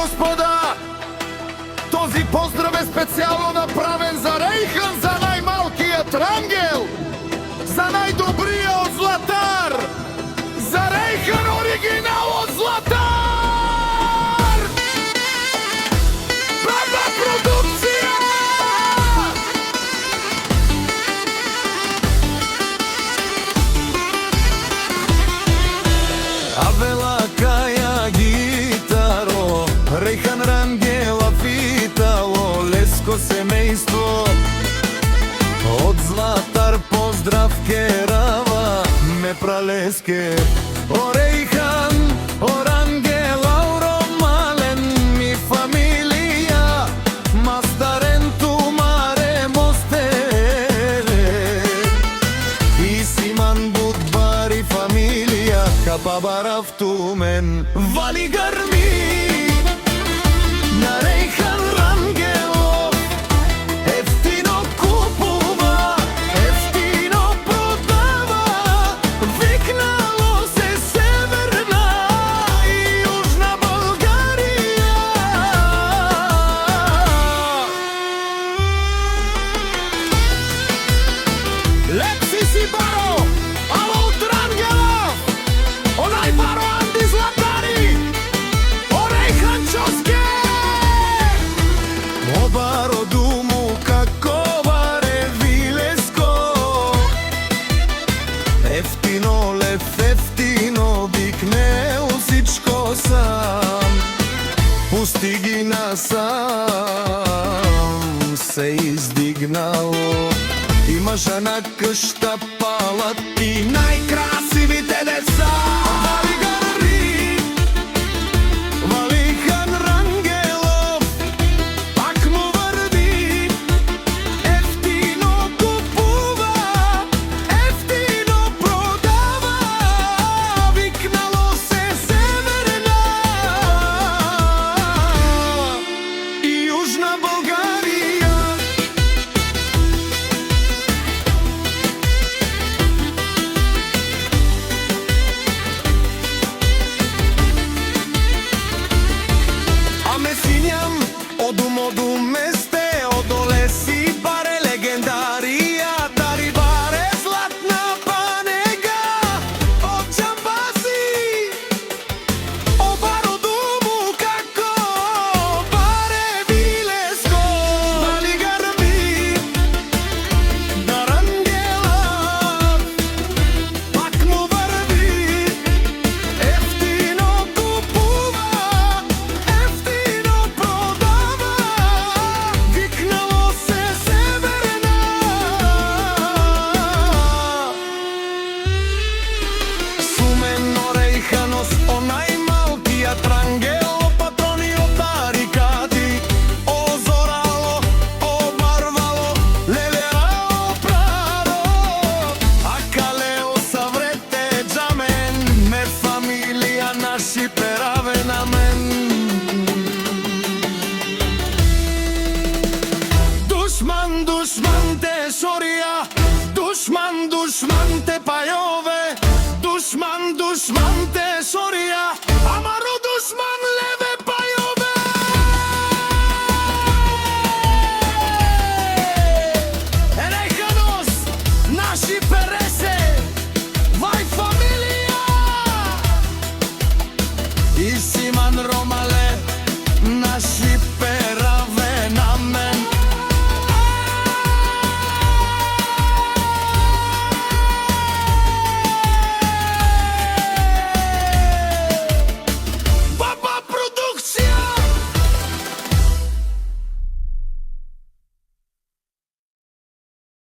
господа, този поздрав е специално направен за Рейхан, за най-малкият Рангел, за най-добрият Златар, за Рейхан оригинал от Златар! Баба продукция! Авела Кая гитаро, Рейхан Рангела фитало, Леско семејство од Златар поздрав керава ме пралеске. О Рейхан, о Рангела, о Ромален ми фамилија, мастарен тумаре мостере и Симан Будбари фамилија, капабарав тумен вали грми на Рейхан Рангелов. Ефтино купува, ефтино продава, викнало се Северна и Јужна Българија. Лепси си баро, ало од Рангелов, онај баро Анди Златари, о Рейхан Чоске. О баро думу како баре Вилеско, ефтино лев, ефтино викне усичко сам, пусти ги насам, се издигнало. Има жена къща палати, најкрасивите деца. Вали грми, Валихан Рангелов, пак му върви, ефтино купува, ефтино продава, викнало се Северна и Јужна Българија. А ме синјам одум месте, одоле си баре легендарија, дари баре златна панега од џамбази. О баро думу како баре Вилеско, вали грми на Рангелов, пак му върви, ефтино купува, ефтино продава, викнало се Северна. Сумено Рейханос, онај малкијат Рангел, патрони од барикади, о зорало, о барвало, лелерао праро, а калео саврете джамен, ме фамилија наши пераве на мен. Душман, душман те шорија, душман, душман те